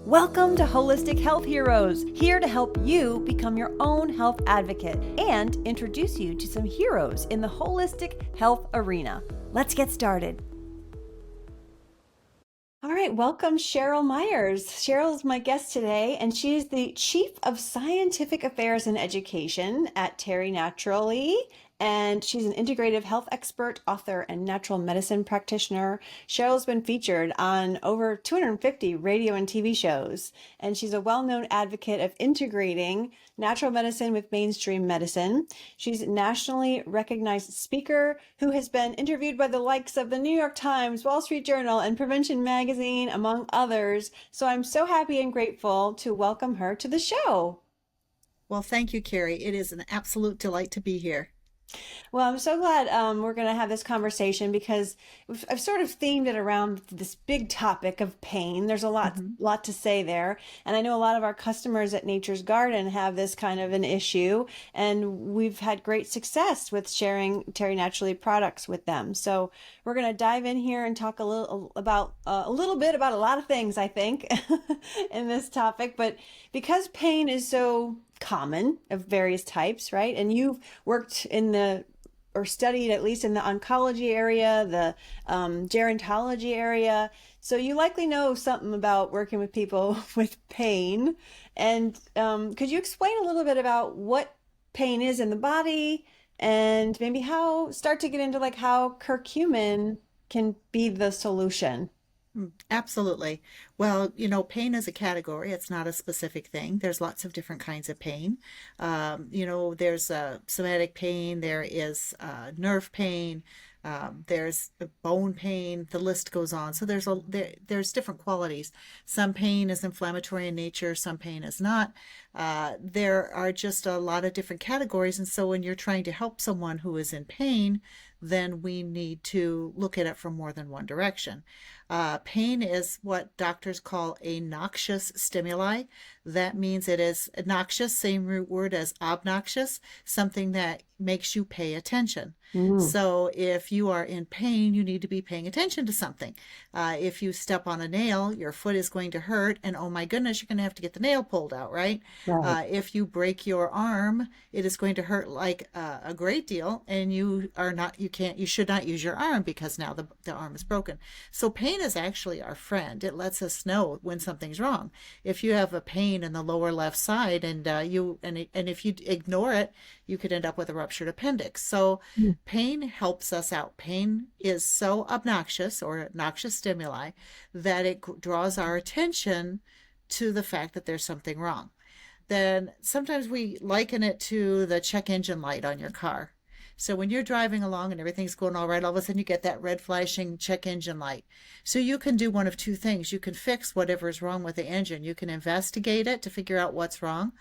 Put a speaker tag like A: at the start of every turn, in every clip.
A: Welcome to Holistic Health Heroes, here to help you become your own health advocate and introduce you to some heroes in the holistic health arena. Let's get started. All right, welcome Cheryl Myers. Cheryl's my guest today, and she's the Chief of Scientific Affairs and Education at Terry Naturally. And she's an integrative health expert, author, and natural medicine practitioner. Cheryl's been featured on over 250 radio and TV shows, and she's a well-known advocate of integrating natural medicine with mainstream medicine. She's a nationally recognized speaker who has been interviewed by the likes of the New York Times, Wall Street Journal, and Prevention Magazine, among others. So I'm so happy and grateful to welcome her to the show.
B: Well, thank you, Carrie. It is an absolute delight to be here.
A: Well, I'm so glad we're going to have this conversation because I've sort of themed it around this big topic of pain. There's a lot to say there. And I know a lot of our customers at Nature's Garden have this kind of an issue, and we've had great success with sharing Terry Naturally products with them. So we're going to dive in here and talk a little bit about a lot of things, I think, in this topic. But because pain is so common of various types, right? And you've worked or studied at least in the oncology area, the gerontology area. So you likely know something about working with people with pain. And could you explain a little bit about what pain is in the body and maybe start to get into like how curcumin can be the solution?
B: Absolutely. Well, pain is a category. It's not a specific thing. There's lots of different kinds of pain. There's somatic pain, there is nerve pain, there's bone pain, the list goes on. So there's different qualities. Some pain is inflammatory in nature, some pain is not. There are just a lot of different categories. And so when you're trying to help someone who is in pain, then we need to look at it from more than one direction. Pain is what doctors call a noxious stimuli. That means it is noxious, same root word as obnoxious, something that makes you pay attention. So if you are in pain, you need to be paying attention to something. If you step on a nail, your foot is going to hurt, and oh my goodness, you're going to have to get the nail pulled out, right? If you break your arm, it is going to hurt like a great deal, and you should not use your arm because now the arm is broken. So pain is actually our friend. It lets us know when something's wrong. If you have a pain in the lower left side and if you ignore it, you could end up with a ruptured appendix. So pain helps us out. Pain is so obnoxious or noxious stimuli that it draws our attention to the fact that there's something wrong. Then sometimes we liken it to the check engine light on your car. So when you're driving along and everything's going all right, all of a sudden you get that red flashing check engine light. So you can do one of two things. You can fix whatever is wrong with the engine. You can investigate it to figure out what's wrong,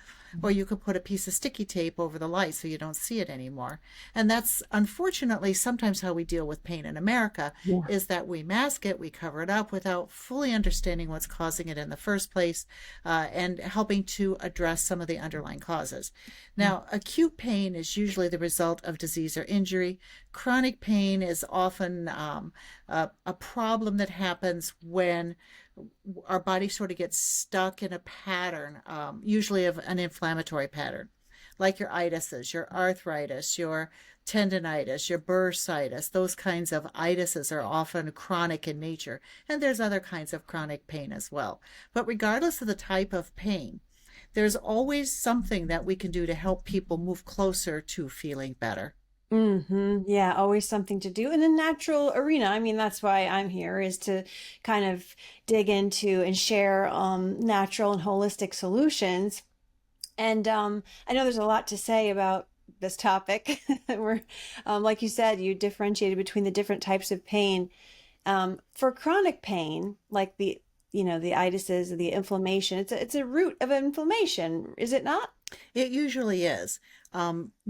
B: or you could put a piece of sticky tape over the light so you don't see it anymore. And that's unfortunately sometimes how we deal with pain in America, is that we mask it, we cover it up without fully understanding what's causing it in the first place, and helping to address some of the underlying causes. Now, acute pain is usually the result of disease or injury. Chronic pain is often a problem that happens when our body sort of gets stuck in a pattern, usually of an inflammatory pattern, like your itises, your arthritis, your tendonitis, your bursitis. Those kinds of itises are often chronic in nature, and there's other kinds of chronic pain as well. But regardless of the type of pain, there's always something that we can do to help people move closer to feeling better.
A: Yeah, always something to do in the natural arena. I mean, that's why I'm here, is to kind of dig into and share natural and holistic solutions. And I know there's a lot to say about this topic. We're, like you said, you differentiated between the different types of pain. For chronic pain, like the itises, the inflammation, it's a root of inflammation, is it not?
B: It usually is,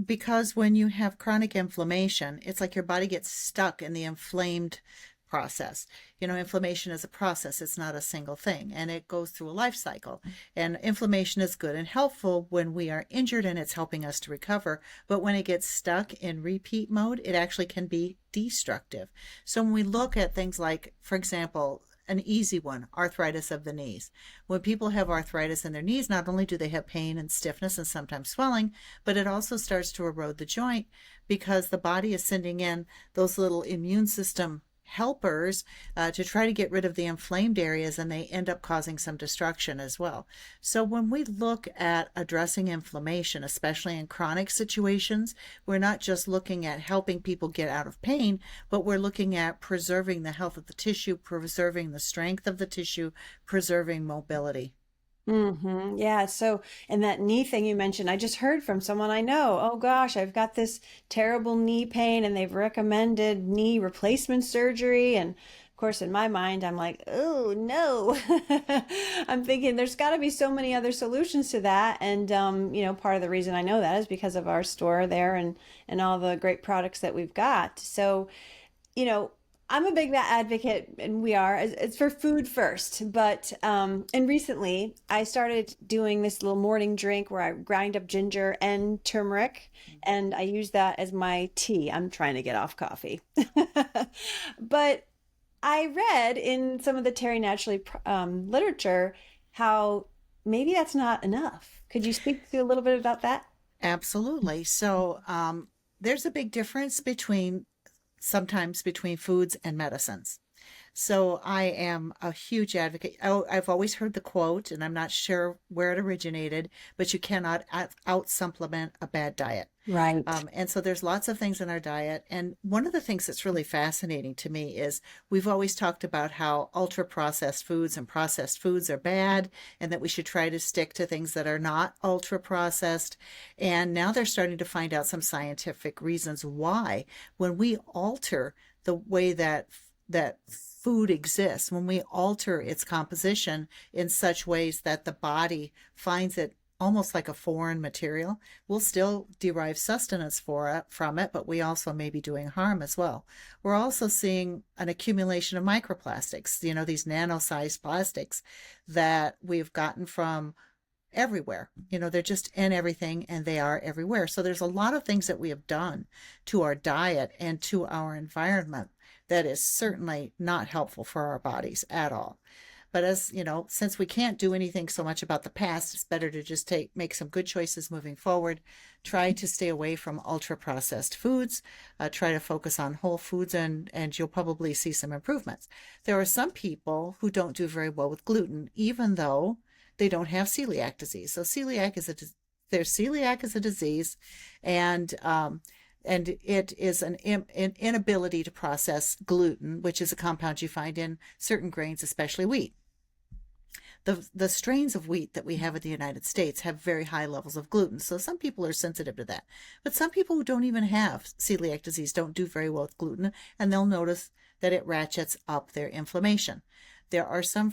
B: because when you have chronic inflammation, it's like your body gets stuck in the inflamed process. Inflammation is a process. It's not a single thing, and it goes through a life cycle. And inflammation is good and helpful when we are injured and it's helping us to recover. But when it gets stuck in repeat mode, it actually can be destructive. So when we look at things like, for example, an easy one, arthritis of the knees. When people have arthritis in their knees, not only do they have pain and stiffness and sometimes swelling, but it also starts to erode the joint because the body is sending in those little immune system helpers to try to get rid of the inflamed areas, and they end up causing some destruction as well. So when we look at addressing inflammation, especially in chronic situations, we're not just looking at helping people get out of pain, but we're looking at preserving the health of the tissue, preserving the strength of the tissue, preserving mobility.
A: Yeah. So, and that knee thing you mentioned, I just heard from someone I know. Oh gosh, I've got this terrible knee pain and they've recommended knee replacement surgery. And of course, in my mind, I'm like, oh no. I'm thinking there's got to be so many other solutions to that. And, part of the reason I know that is because of our store there and all the great products that we've got. So, you know, I'm a big advocate, and we are. It's for food first, but and recently I started doing this little morning drink where I grind up ginger and turmeric, and I use that as my tea. I'm trying to get off coffee, but I read in some of the Terry Naturally literature how maybe that's not enough. Could you speak to a little bit about that?
B: Absolutely. So there's a big difference sometimes between foods and medicines. So I am a huge advocate. Oh, I've always heard the quote, and I'm not sure where it originated, but you cannot out supplement a bad diet.
A: Right.
B: And so there's lots of things in our diet. And one of the things that's really fascinating to me is we've always talked about how ultra processed foods and processed foods are bad, and that we should try to stick to things that are not ultra processed. And now they're starting to find out some scientific reasons why when we alter the way that food exists, when we alter its composition in such ways that the body finds it almost like a foreign material, we'll still derive sustenance from it, but we also may be doing harm as well. We're also seeing an accumulation of microplastics, these nano-sized plastics that we've gotten from everywhere. They're just in everything, and they are everywhere. So there's a lot of things that we have done to our diet and to our environment that is certainly not helpful for our bodies at all. But as you know, since we can't do anything so much about the past, it's better to just make some good choices moving forward. Try to stay away from ultra processed foods. Try to focus on whole foods, and you'll probably see some improvements. There are some people who don't do very well with gluten, even though they don't have celiac disease. So there's celiac is a disease, and it is an inability to process gluten, which is a compound you find in certain grains, especially wheat. The strains of wheat that we have in the United States have very high levels of gluten. So some people are sensitive to that. But some people who don't even have celiac disease don't do very well with gluten, and they'll notice that it ratchets up their inflammation. There are some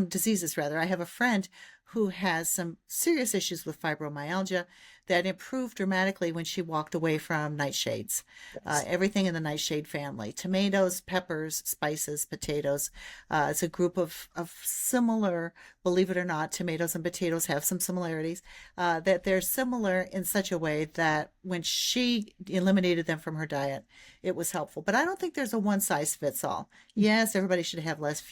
B: diseases rather. I have a friend who has some serious issues with fibromyalgia that improved dramatically when she walked away from nightshades. Everything in the nightshade family: tomatoes, peppers, spices, potatoes. It's a group of similar, believe it or not, tomatoes and potatoes have some similarities, that they're similar in such a way that when she eliminated them from her diet, it was helpful. But I don't think there's a one size fits all. Yes, everybody should have less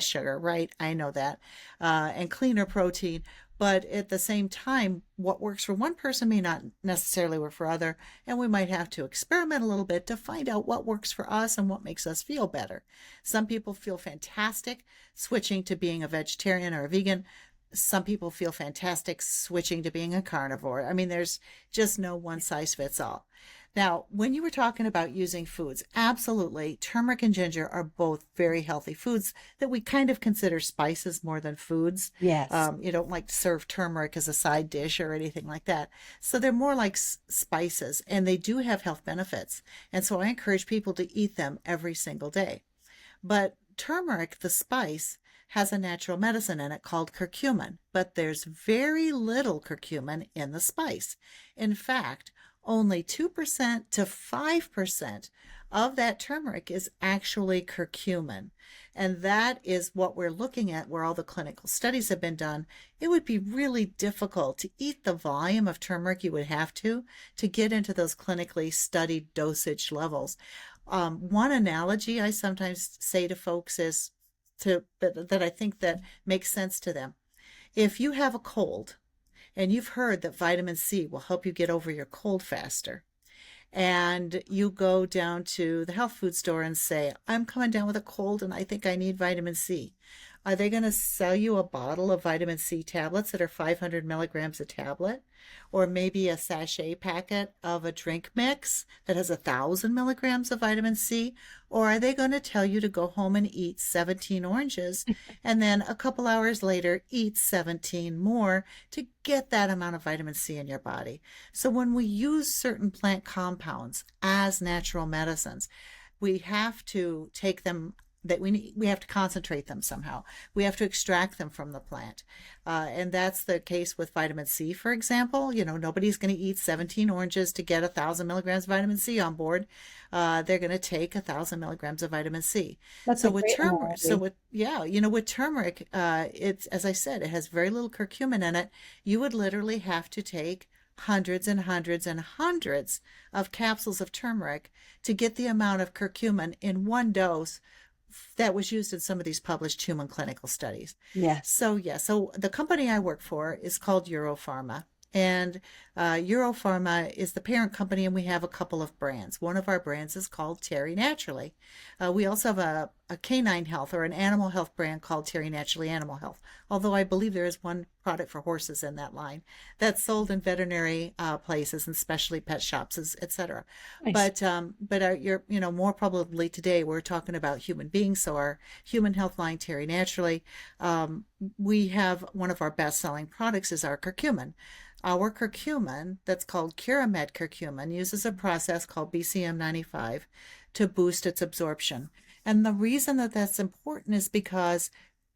B: sugar, right? I know that. And cleaner protein. But at the same time, what works for one person may not necessarily work for other, and we might have to experiment a little bit to find out what works for us and what makes us feel better. Some people feel fantastic switching to being a vegetarian or a vegan. Some people feel fantastic switching to being a carnivore. I mean, there's just no one size fits all. Now, when you were talking about using foods, absolutely, turmeric and ginger are both very healthy foods that we kind of consider spices more than foods.
A: Yes.
B: You don't like to serve turmeric as a side dish or anything like that. So they're more like spices, and they do have health benefits. And so I encourage people to eat them every single day. But turmeric, the spice, has a natural medicine in it called curcumin, but there's very little curcumin in the spice. In fact, only 2% to 5% of that turmeric is actually curcumin. And that is what we're looking at, where all the clinical studies have been done. It would be really difficult to eat the volume of turmeric you would have to get into those clinically studied dosage levels. One analogy I sometimes say to folks is that I think that makes sense to them. If you have a cold and you've heard that vitamin C will help you get over your cold faster, and you go down to the health food store and say, I'm coming down with a cold and I think I need vitamin C. Are they going to sell you a bottle of vitamin C tablets that are 500 milligrams a tablet? Or maybe a sachet packet of a drink mix that has 1,000 milligrams of vitamin C? Or are they going to tell you to go home and eat 17 oranges and then a couple hours later eat 17 more to get that amount of vitamin C in your body? So when we use certain plant compounds as natural medicines, we have to take them that we have to concentrate them somehow. We have to extract them from the plant. And that's the case with vitamin C, for example. Nobody's going to eat 17 oranges to get 1,000 milligrams of vitamin C on board. They're going to take 1,000 milligrams of vitamin C.
A: That's
B: So
A: a
B: with
A: great
B: turmeric,
A: analogy.
B: with turmeric, it's, as I said, it has very little curcumin in it. You would literally have to take hundreds and hundreds and hundreds of capsules of turmeric to get the amount of curcumin in one dose that was used in some of these published human clinical studies.
A: Yes.
B: So the company I work for is called Europharma. And Europharma is the parent company, and we have a couple of brands. One of our brands is called Terry Naturally. We also have a canine health or an animal health brand called Terry Naturally Animal Health, although I believe there is one product for horses in that line that's sold in veterinary places and specialty pet shops, etc.
A: Nice.
B: But more probably today we're talking about human beings. So our human health line, Terry Naturally, we have one of our best-selling products is our curcumin. Our curcumin, that's called Curamed curcumin, uses a process called BCM 95 to boost its absorption. And the reason that that's important is because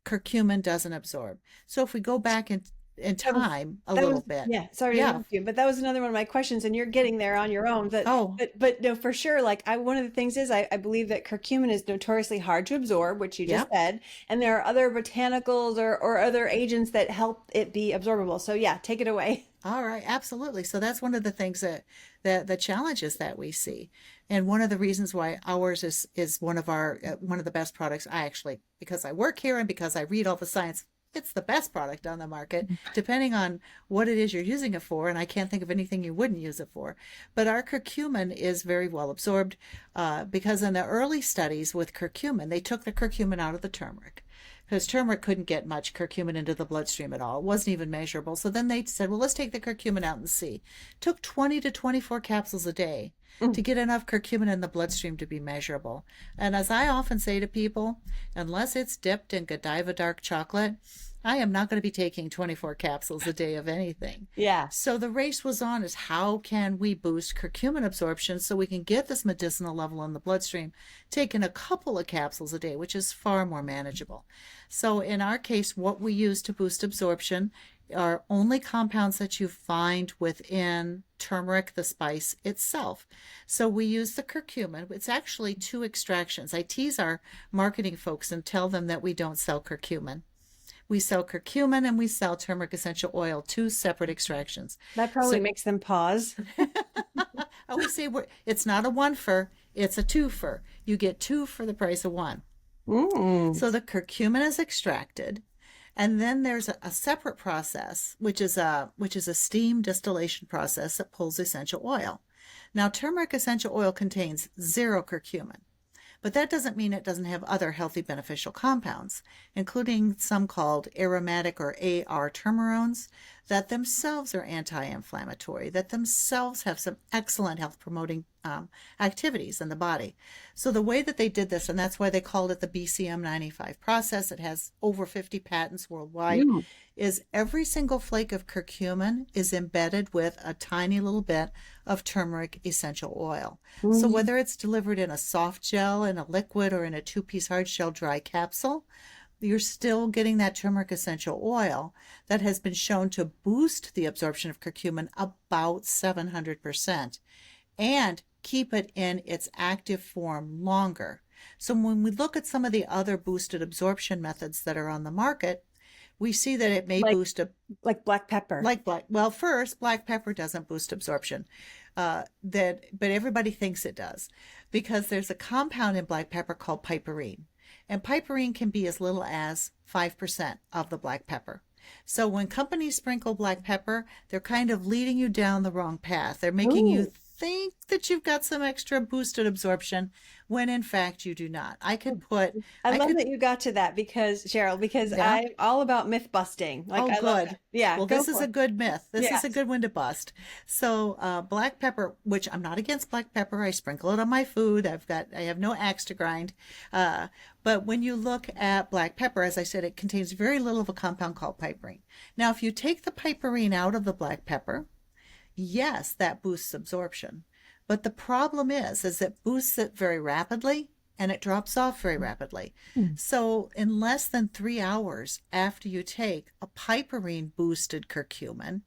B: curcumin doesn't absorb. So if we go back in
A: That was
B: time a
A: that
B: little
A: was
B: bit,
A: yeah, sorry to
B: yeah.
A: interrupt you, but that was another one of my questions, and you're getting there on your own. But
B: Oh,
A: but but no, for sure. Like one of the things is I believe that curcumin is notoriously hard to absorb, which you just
B: yep.
A: said, and there are other botanicals or other agents that help it be absorbable. So yeah, take it away.
B: All right, absolutely. So that's one of the things that the challenges that we see, and one of the reasons why ours is one of the best products. I actually, because I work here and because I read all the science, it's the best product on the market, depending on what it is you're using it for. And I can't think of anything you wouldn't use it for. But our curcumin is very well absorbed because in the early studies with curcumin, they took the curcumin out of the turmeric because turmeric couldn't get much curcumin into the bloodstream at all. It wasn't even measurable. So then they said, well, let's take the curcumin out and see. It took 20 to 24 capsules a day to get enough curcumin in the bloodstream to be measurable. And as I often say to people, unless it's dipped in Godiva dark chocolate, I am not going to be taking 24 capsules a day of anything.
A: Yeah.
B: So the race was on is how can we boost curcumin absorption so we can get this medicinal level in the bloodstream, taking a couple of capsules a day, which is far more manageable. So in our case, what we use to boost absorption are only compounds that you find within turmeric, the spice itself. So we use the curcumin. It's actually two extractions. I tease our marketing folks and tell them that we don't sell curcumin. We sell curcumin and we sell turmeric essential oil, two separate extractions.
A: That probably
B: So
A: makes them pause.
B: I always say it's not a one for, it's a two for. You get two for the price of one.
A: Mm.
B: So the curcumin is extracted, and then there's a separate process, which is a steam distillation process that pulls essential oil. Now, turmeric essential oil contains zero curcumin, but that doesn't mean it doesn't have other healthy beneficial compounds, including some called aromatic or AR turmerones that themselves are anti-inflammatory, that themselves have some excellent health promoting activities in the body. So the way that they did this, and that's why they called it the BCM 95 process, it has over 50 patents worldwide,
A: Mm.
B: is every single flake of curcumin is embedded with a tiny little bit of turmeric essential oil. So
A: Mm.
B: whether it's delivered in a soft gel, in a liquid, or in a two-piece hard shell dry capsule, you're still getting that turmeric essential oil that has been shown to boost the absorption of curcumin about 700% and keep it in its active form longer. So when we look at some of the other boosted absorption methods that are on the market, we see that it may
A: Like
B: boost
A: like black pepper.
B: well, first, black pepper doesn't boost absorption. but everybody thinks it does because there's a compound in black pepper called piperine. And piperine can be as little as 5% of the black pepper. So when companies sprinkle black pepper, they're kind of leading you down the wrong path. They're making you
A: Ooh.
B: think that you've got some extra boosted absorption when in fact you do not.
A: I
B: I
A: love
B: could,
A: that you got to that because Cheryl, because
B: yeah.
A: I'm all about myth busting. Like
B: Oh,
A: I love
B: good.
A: that. Yeah,
B: Well,
A: go
B: this is
A: for
B: a
A: it.
B: good myth. This is a
A: Yes.
B: good one to bust. So, black pepper, which I'm not against black pepper. I sprinkle it on my food. I have no axe to grind. Uh, but when you look at black pepper, as I said, it contains very little of a compound called piperine. Now, if you take the piperine out of the black pepper, yes, that boosts absorption. But the problem is it boosts it very rapidly and it drops off very rapidly.
A: Mm.
B: So in less than 3 hours after you take a piperine boosted curcumin,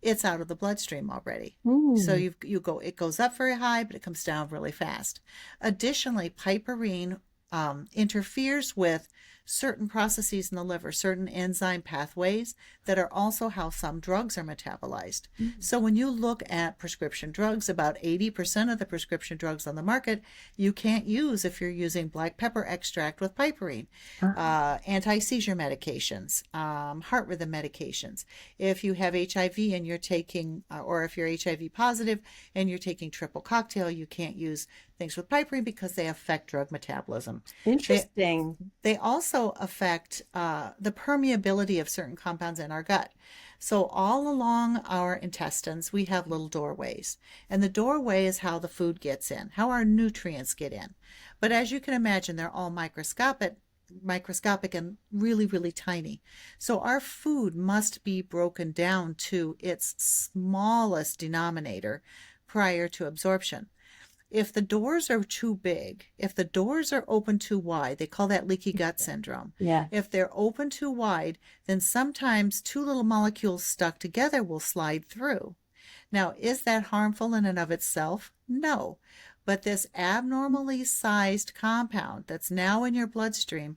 B: it's out of the bloodstream already. So
A: Ooh.
B: it goes up very high, but it comes down really fast. Additionally, piperine interferes with certain processes in the liver, certain enzyme pathways that are also how some drugs are metabolized. So when you look at prescription drugs, about 80% of the prescription drugs on the market you can't use if you're using black pepper extract with piperine.
A: Ah.
B: Anti-seizure medications, heart rhythm medications. If you have HIV and you're taking, or if you're HIV positive and you're taking triple cocktail, you can't use things with piperine because they affect drug metabolism. They
A: Interesting.
B: they also affect the permeability of certain compounds in our gut. So all along our intestines, we have little doorways, and the doorway is how the food gets in, how our nutrients get in. But as you can imagine, they're all microscopic and really, really tiny. So our food must be broken down to its smallest denominator prior to absorption. If the doors are too big, if the doors are open too wide, they call that leaky gut syndrome.
A: Yeah.
B: If they're open too wide, then sometimes two little molecules stuck together will slide through. Now, is that harmful in and of itself? No. But this abnormally sized compound that's now in your bloodstream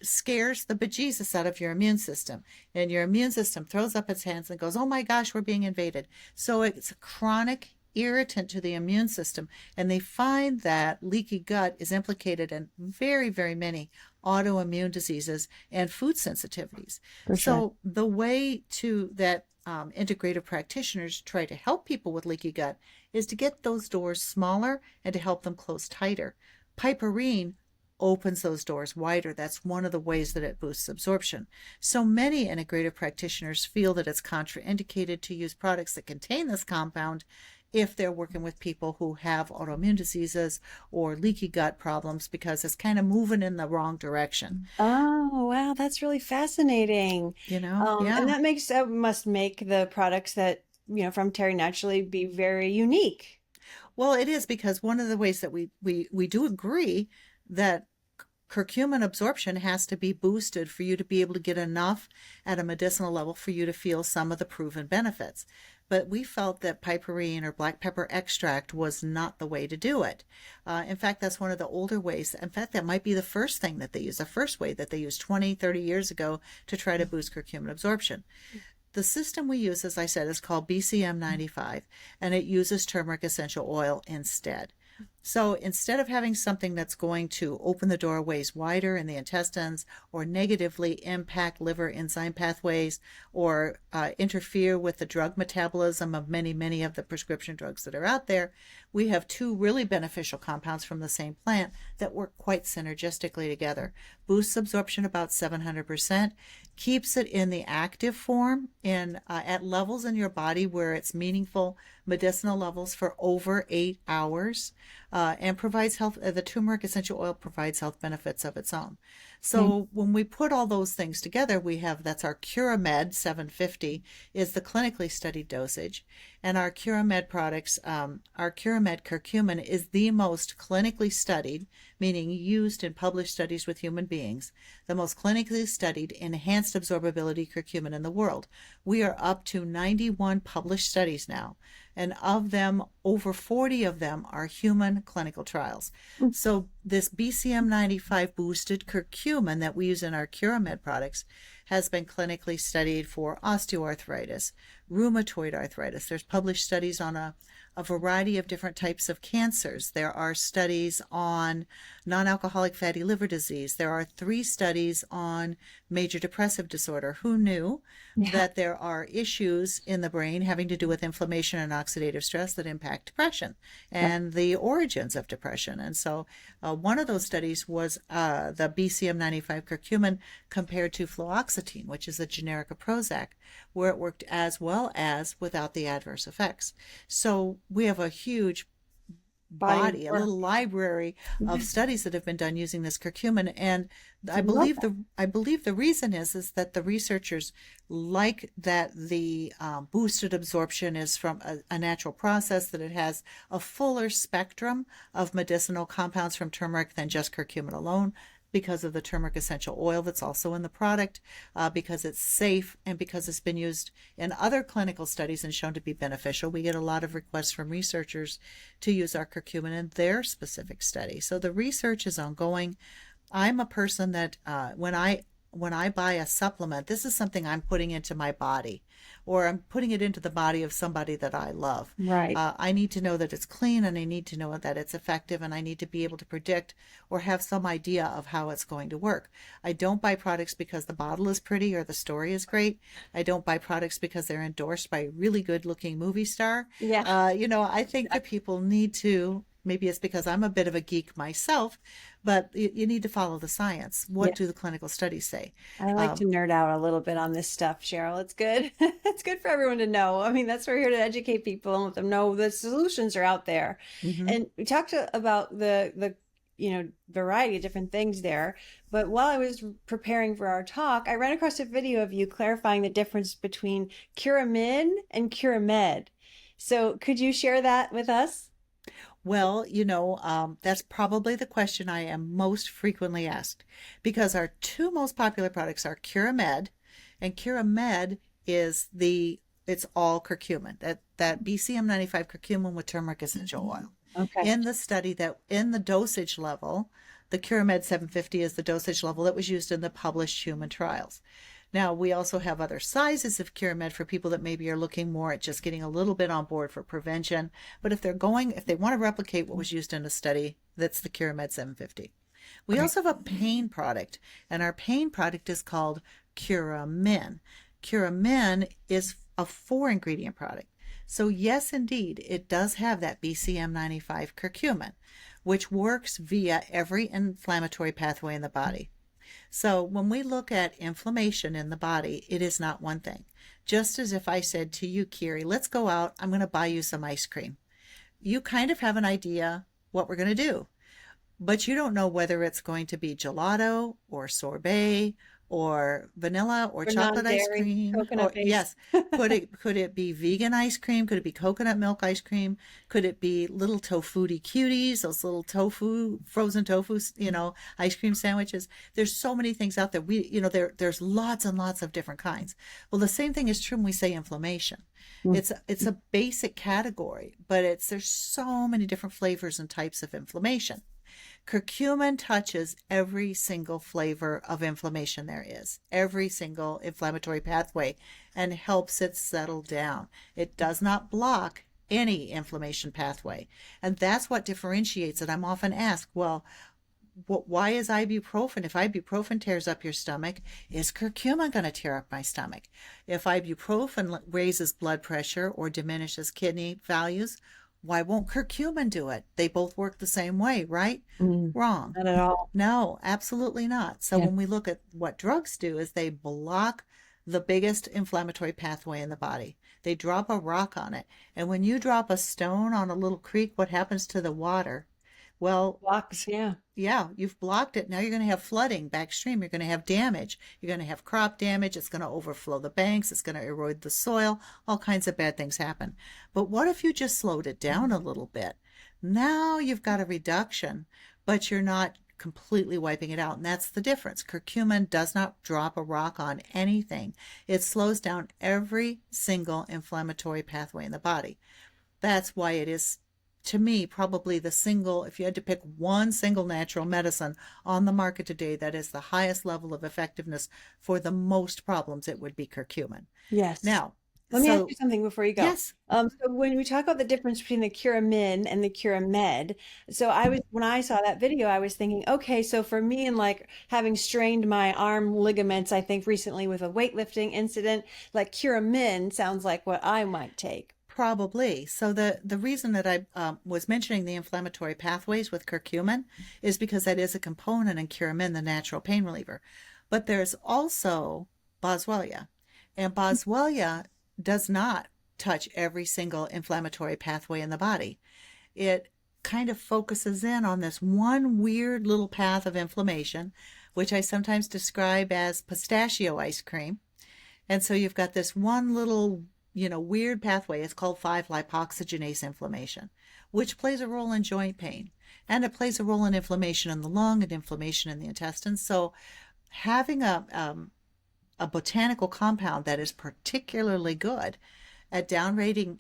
B: scares the bejesus out of your immune system, and your immune system throws up its hands and goes, oh my gosh, we're being invaded. So it's a chronic irritant to the immune system, and they find that leaky gut is implicated in very, very many autoimmune diseases and food sensitivities.
A: For sure.
B: So the way to that integrative practitioners try to help people with leaky gut is to get those doors smaller and to help them close tighter. Piperine opens those doors wider. That's one of the ways that it boosts absorption. So many integrative practitioners feel that it's contraindicated to use products that contain this compound if they're working with people who have autoimmune diseases or leaky gut problems because it's kind of moving in the wrong direction.
A: Oh, wow, that's really fascinating. And
B: Yeah.
A: that must make the products that, from Terry Naturally be very unique.
B: Well, it is because one of the ways that we do agree that curcumin absorption has to be boosted for you to be able to get enough at a medicinal level for you to feel some of the proven benefits. But we felt that piperine or black pepper extract was not the way to do it. In fact, that's one of the older ways. In fact, that might be the first thing that they used, the first way that they used 20, 30 years ago to try to boost curcumin absorption. The system we use, as I said, is called BCM 95, and it uses turmeric essential oil instead. So instead of having something that's going to open the doorways wider in the intestines or negatively impact liver enzyme pathways or interfere with the drug metabolism of many, many of the prescription drugs that are out there, we have two really beneficial compounds from the same plant that work quite synergistically together. Boosts absorption about 700%, keeps it in the active form at levels in your body where it's meaningful medicinal levels for over 8 hours, and provides health. The turmeric essential oil provides health benefits of its own. So when we put all those things together, that's our Curamed 750 is the clinically studied dosage, and our Curamed products, our Curamed curcumin is the most clinically studied, meaning used in published studies with human beings, the most clinically studied enhanced absorbability curcumin in the world. We are up to 91 published studies now, and of them, over 40 of them are human clinical trials. So this BCM 95 boosted curcumin that we use in our Curamed products has been clinically studied for osteoarthritis, rheumatoid arthritis. There's published studies on a variety of different types of cancers. There are studies on non-alcoholic fatty liver disease. There are 3 studies on major depressive disorder. Who knew
A: Yeah.
B: that there are issues in the brain having to do with inflammation and oxidative stress that impact depression and the origins of depression? And so one of those studies was the BCM95 curcumin compared to fluoxetine, which is a generic of Prozac, where it worked as well as without the adverse effects. So we have a huge
A: Body of
B: body, a
A: work.
B: little library of
A: Yes.
B: studies that have been done using this curcumin. And
A: I love that.
B: I believe the reason is that the researchers like that the boosted absorption is from a natural process, that it has a fuller spectrum of medicinal compounds from turmeric than just curcumin alone, because of the turmeric essential oil that's also in the product, because it's safe, and because it's been used in other clinical studies and shown to be beneficial. We get a lot of requests from researchers to use our curcumin in their specific study. So the research is ongoing. I'm a person that when I buy a supplement, this is something I'm putting into my body, or I'm putting it into the body of somebody that I love.
A: Right.
B: I need to know that it's clean, and I need to know that it's effective, and I need to be able to predict or have some idea of how it's going to work. I don't buy products because the bottle is pretty or the story is great. I don't buy products because they're endorsed by a really good looking movie star.
A: Yeah.
B: I think that people need to, maybe it's because I'm a bit of a geek myself, but you need to follow the science. What
A: Yeah.
B: do the clinical studies say?
A: I like to nerd out a little bit on this stuff, Cheryl. It's good. It's good for everyone to know. I mean, that's why we're here to educate people and let them know the solutions are out there.
B: Mhm.
A: And we talked about the variety of different things there. But while I was preparing for our talk, I ran across a video of you clarifying the difference between Curamin and Curamed. So could you share that with us?
B: Well, that's probably the question I am most frequently asked, because our 2 most popular products are Curamed, and Curamed it's all curcumin, that BCM95 curcumin with turmeric essential oil.
A: Okay.
B: In the study, that in the dosage level, the Curamed 750 is the dosage level that was used in the published human trials. Now, we also have other sizes of Curamed for people that maybe are looking more at just getting a little bit on board for prevention. But if they want to replicate what was used in a study, that's the Curamed 750. We
A: Great.
B: also have a pain product, and our pain product is called Curamin. Curamin is a 4-ingredient product. So yes, indeed, it does have that BCM95 curcumin, which works via every inflammatory pathway in the body. So when we look at inflammation in the body, it is not one thing. Just as if I said to you, Kiri, let's go out, I'm going to buy you some ice cream. You kind of have an idea what we're going to do, but you don't know whether it's going to be gelato or sorbet or vanilla or
A: For
B: chocolate ice
A: non-dairy,
B: cream. Or
A: coconut based.
B: yes, could it be vegan ice cream? Could it be coconut milk ice cream? Could it be little tofuty cuties, those little frozen tofu, ice cream sandwiches? There's so many things out there. There's lots and lots of different kinds. Well, the same thing is true when we say inflammation. It's a basic category, but there's so many different flavors and types of inflammation. Curcumin touches every single flavor of inflammation there is, every single inflammatory pathway, and helps it settle down. It does not block any inflammation pathway. And that's what differentiates it. I'm often asked, well, why is ibuprofen? If ibuprofen tears up your stomach, is curcumin going to tear up my stomach? If ibuprofen raises blood pressure or diminishes kidney values, why won't curcumin do it? They both work the same way, right? Wrong.
A: Not at all.
B: No, absolutely not. So
A: Yeah.
B: when we look at what drugs do, is they block the biggest inflammatory pathway in the body. They drop a rock on it. And when you drop a stone on a little creek, what happens to the water? Well,
A: Blocks, yeah.
B: yeah, you've blocked it. Now you're going to have flooding backstream. You're going to have damage. You're going to have crop damage. It's going to overflow the banks. It's going to erode the soil. All kinds of bad things happen. But what if you just slowed it down a little bit? Now you've got a reduction, but you're not completely wiping it out. And that's the difference. Curcumin does not drop a rock on anything. It slows down every single inflammatory pathway in the body. That's why it is, to me, probably if you had to pick one single natural medicine on the market today that is the highest level of effectiveness for the most problems, it would be curcumin.
A: Yes.
B: Now,
A: Let me ask you
B: So,
A: something before you go.
B: yes,
A: So when we talk about the difference between the Curamin and the Curamed, so when I saw that video, I was thinking, okay, so for me and like having strained my arm ligaments, I think recently with a weightlifting incident, like Curamin sounds like what I might take.
B: probably. So the reason that I was mentioning the inflammatory pathways with curcumin is because that is a component in Curamin, the natural pain reliever. But there's also Boswellia, and Boswellia does not touch every single inflammatory pathway in the body. It kind of focuses in on this one weird little path of inflammation, which I sometimes describe as pistachio ice cream. And so you've got this one little, weird pathway. It's called 5-lipoxygenase inflammation, which plays a role in joint pain. And it plays a role in inflammation in the lung and inflammation in the intestines. So having a botanical compound that is particularly good at downregulating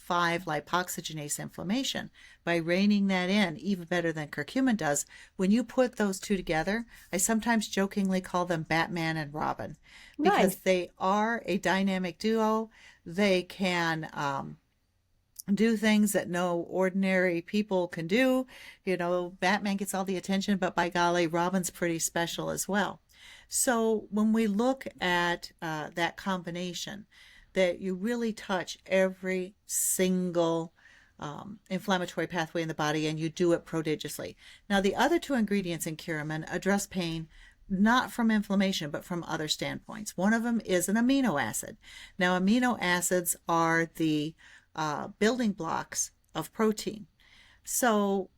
B: 5-lipoxygenase inflammation by reining that in even better than curcumin does. When you put those two together, I sometimes jokingly call them Batman and Robin because
A: Nice.
B: they are a dynamic duo. They can do things that no ordinary people can do. Batman gets all the attention, but by golly, Robin's pretty special as well. So when we look at that combination, that you really touch every single inflammatory pathway in the body and you do it prodigiously. Now, the other two ingredients in Curamin address pain not from inflammation, but from other standpoints. One of them is an amino acid. Now, amino acids are the building blocks of protein. So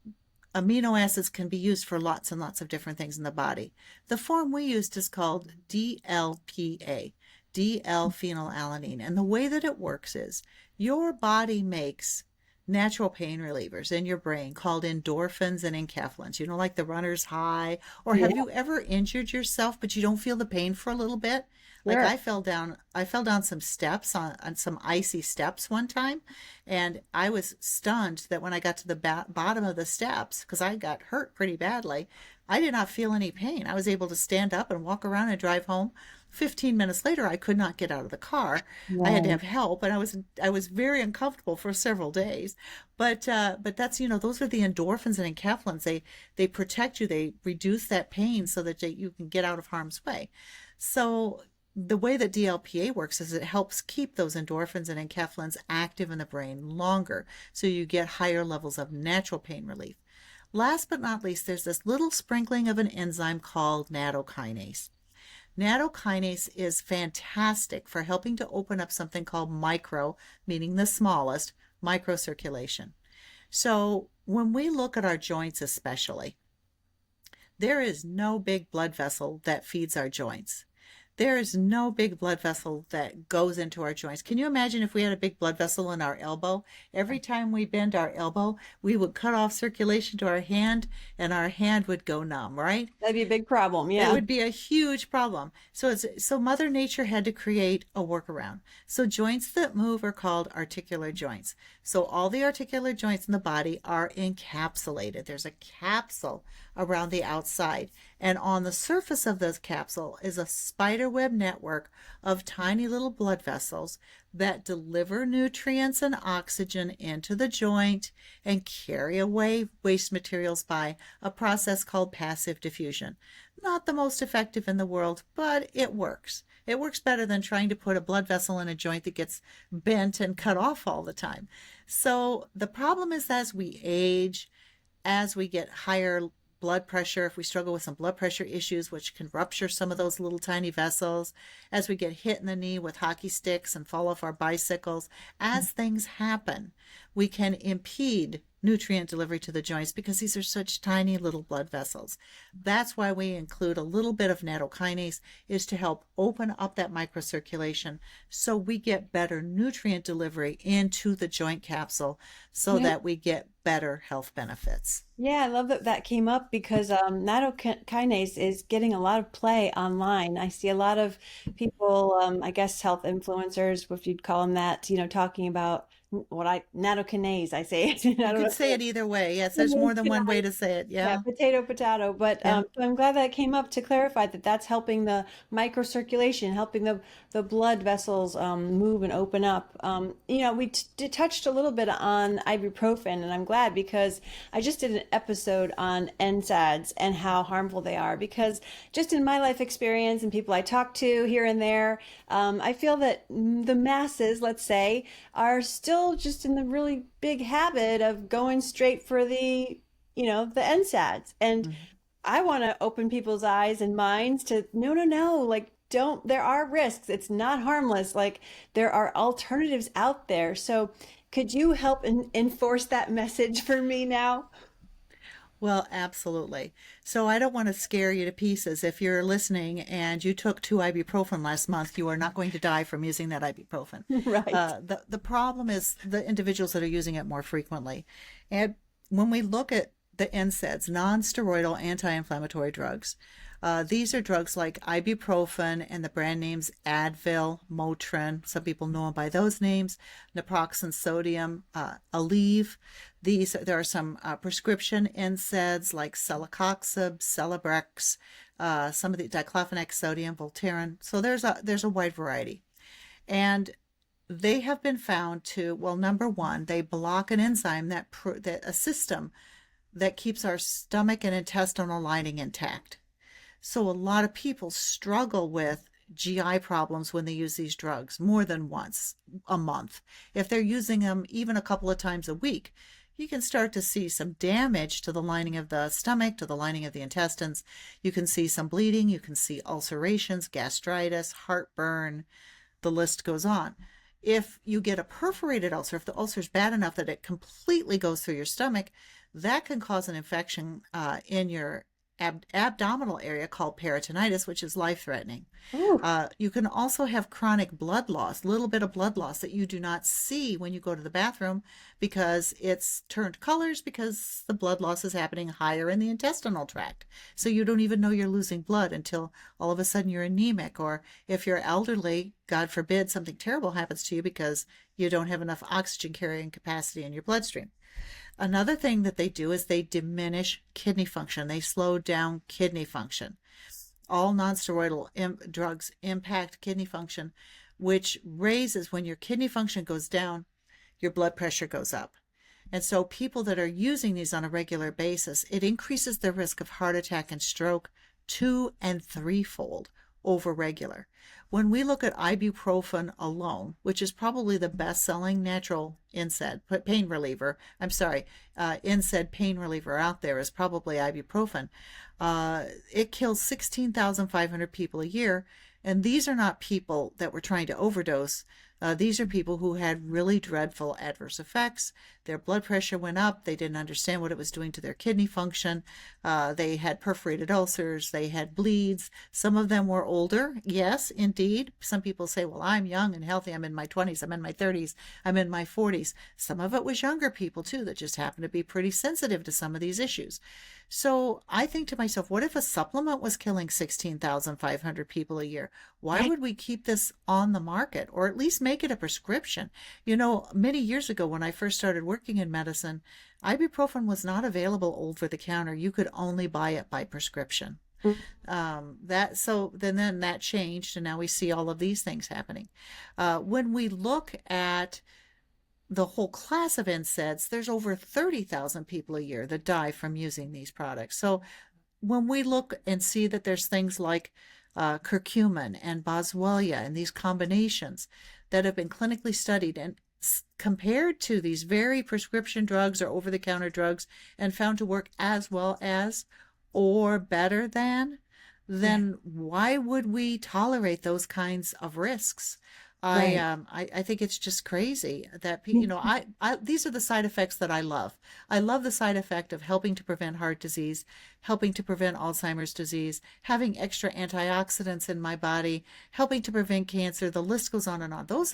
B: amino acids can be used for lots and lots of different things in the body. The form we used is called DLPA, D-L-phenylalanine. And the way that it works is your body makes natural pain relievers in your brain called endorphins and enkephalins, like the runner's high. Or
A: Yeah,
B: have you ever injured yourself but you don't feel the pain for a little bit? Like
A: sure.
B: I fell down some steps on some icy steps one time, and I was stunned that when I got to the bottom of the steps, because I got hurt pretty badly, I did not feel any pain. I was able to stand up and walk around and drive home. 15 minutes later, I could not get out of the car. I had to
A: Right.
B: have help, and I was very uncomfortable for several days. But that's those are the endorphins and enkephalins. They protect you. They reduce that pain so that you can get out of harm's way. So the way that DLPA works is it helps keep those endorphins and enkephalins active in the brain longer, so you get higher levels of natural pain relief. Last but not least, there's this little sprinkling of an enzyme called nattokinase. Nattokinase is fantastic for helping to open up something called micro, meaning the smallest, microcirculation. So when we look at our joints especially, there is no big blood vessel that feeds our joints. There is no big blood vessel that goes into our joints. Can you imagine if we had a big blood vessel in our elbow? Every time we bend our elbow, we would cut off circulation to our hand and our hand would go numb, right?
A: That'd be a big problem.
B: It
A: Yeah.
B: would be a huge problem. So Mother Nature had to create a workaround. So joints that move are called articular joints. So all the articular joints in the body are encapsulated. There's a capsule around the outside. And on the surface of this capsule is a spiderweb network of tiny little blood vessels that deliver nutrients and oxygen into the joint and carry away waste materials by a process called passive diffusion. Not the most effective in the world, but it works. It works better than trying to put a blood vessel in a joint that gets bent and cut off all the time. So the problem is, as we age, as we get higher blood pressure, if we struggle with some blood pressure issues, which can rupture some of those little tiny vessels, as we get hit in the knee with hockey sticks and fall off our bicycles, as things happen, we can impede nutrient delivery to the joints because these are such tiny little blood vessels. That's why we include a little bit of nattokinase, is to help open up that microcirculation so we get better nutrient delivery into the joint capsule so
A: Yeah.
B: that we get better health benefits.
A: Yeah, I love that that came up because nattokinase is getting a lot of play online. I see a lot of people, I guess health influencers, if you'd call them that, talking about what I nattokinase, I say it. I
B: You
A: don't
B: could
A: know.
B: say it either way. Yes, there's more than one way to say it.
A: Yeah,
B: Yeah.
A: potato, potato. But
B: Yeah.
A: so I'm glad that came up to clarify that that's helping the microcirculation, helping the blood vessels move and open up. We touched a little bit on ibuprofen, and I'm glad because I just did an episode on NSAIDs and how harmful they are. Because just in my life experience and people I talk to here and there, I feel that the masses, let's say, are still just in the really big habit of going straight for the NSAIDs. And
B: Mhm.
A: I want to open people's eyes and minds to no, no, no, like don't, there are risks. It's not harmless. Like there are alternatives out there. So could you help enforce that message for me now?
B: Well, absolutely. So I don't want to scare you to pieces. If you're listening and you took 2 ibuprofen last month, you are not going to die from using that ibuprofen.
A: Right.
B: The problem is the individuals that are using it more frequently. And when we look at the NSAIDs, non-steroidal anti-inflammatory drugs, these are drugs like ibuprofen and the brand names Advil, Motrin. Some people know them by those names. Naproxen sodium, Aleve. There are some prescription NSAIDs like celecoxib, Celebrex, some of the diclofenac sodium, Voltaren. So there's a wide variety, and they have been found to, well, number one, they block an enzyme that a system that keeps our stomach and intestinal lining intact. So a lot of people struggle with GI problems when they use these drugs more than once a month. If they're using them even a couple of times a week, you can start to see some damage to the lining of the stomach, to the lining of the intestines. You can see some bleeding, you can see ulcerations, gastritis, heartburn, the list goes on. If you get a perforated ulcer, if the ulcer is bad enough that it completely goes through your stomach, that can cause an infection in your abdominal area called peritonitis, which is life-threatening.
A: Ooh,
B: You can also have chronic blood loss, a little bit of blood loss that you do not see when you go to the bathroom because it's turned colors because the blood loss is happening higher in the intestinal tract. So you don't even know you're losing blood until all of a sudden you're anemic, or if you're elderly, God forbid something terrible happens to you because you don't have enough oxygen carrying capacity in your bloodstream. Another thing that they do is they diminish kidney function. They slow down kidney function. All nonsteroidal drugs impact kidney function, which raises, when your kidney function goes down, your blood pressure goes up. And so people that are using these on a regular basis, it increases their risk of heart attack and stroke 2 and 3-fold over regular. When we look at ibuprofen alone, which is probably the best-selling natural NSAID pain reliever, NSAID pain reliever out there is probably ibuprofen. It kills 16,500 people a year, and these are not people that were trying to overdose. These are people who had really dreadful adverse effects. Their blood pressure went up. They didn't understand what it was doing to their kidney function. They had perforated ulcers. They had bleeds. Some of them were older. Yes, indeed. Some people say, well, I'm young and healthy. I'm in my 20s. I'm in my 30s. I'm in my 40s. Some of it was younger people, too, that just happened to be pretty sensitive to some of these issues. So I think to myself, what if a supplement was killing 16,500 people a year? Why would we keep this on the market, or at least make it a prescription? Many years ago when I first started working in medicine, ibuprofen was not available over the counter. You could only buy it by prescription. Then that changed, and now we see all of these things happening. When we look at the whole class of NSAIDs, there's over 30,000 people a year that die from using these products. So when we look and see that there's things like curcumin and boswellia and these combinations that have been clinically studied and compared to these very prescription drugs or over-the-counter drugs and found to work as well as or better than, then why would we tolerate those kinds of risks?
A: right.
B: I think it's just crazy that these are the side effects that I love. I love the side effect of helping to prevent heart disease, helping to prevent Alzheimer's disease, having extra antioxidants in my body, helping to prevent cancer. The list goes on and on. Those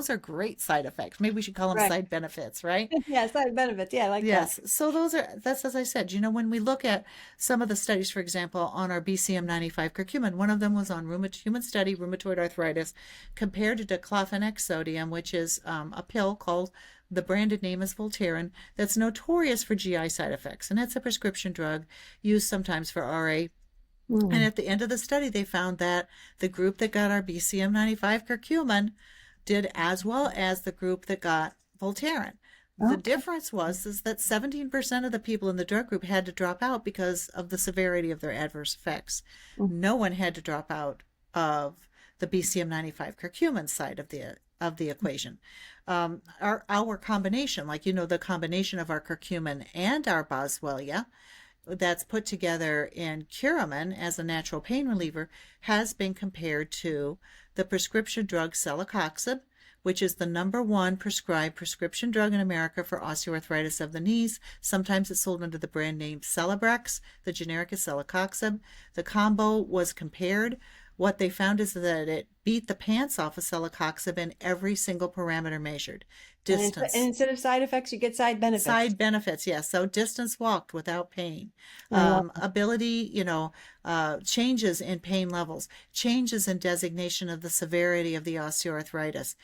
B: are great side effects. Maybe we should call them
A: Right.
B: side benefits, right?
A: Yeah, side benefits. Yeah, I like that.
B: Yes. So that's as I said, when we look at some of the studies, for example, on our BCM95 curcumin, one of them was on human rheumatoid arthritis compared to diclofenac sodium, which is a pill called The branded name is Voltaren, that's notorious for GI side effects, and it's a prescription drug used sometimes for RA. And
A: Mm.
B: at the end of the study, they found that the group that got our BCM 95 curcumin did as well as the group that got Voltaren. The
A: Okay.
B: difference was is that 17% of the people in the drug group had to drop out because of the severity of their adverse effects.
A: Mm.
B: No one had to drop out of the BCM 95 curcumin side of the equation. Our combination, like the combination of our curcumin and our boswellia, that's put together in Curcumin as a natural pain reliever, has been compared to the prescription drug celecoxib, which is the number one prescribed prescription drug in America for osteoarthritis of the knees. Sometimes it's sold under the brand name Celebrex. The generic is celecoxib. The combo was compared. What they found is that it beat the pants off of celecoxib in every single parameter measured.
A: And
B: Distance,
A: instead of side effects, you get side benefits.
B: side benefits, yes. So distance walked without pain,
A: I love
B: ability, changes in pain levels, changes in designation of the severity of the osteoarthritis,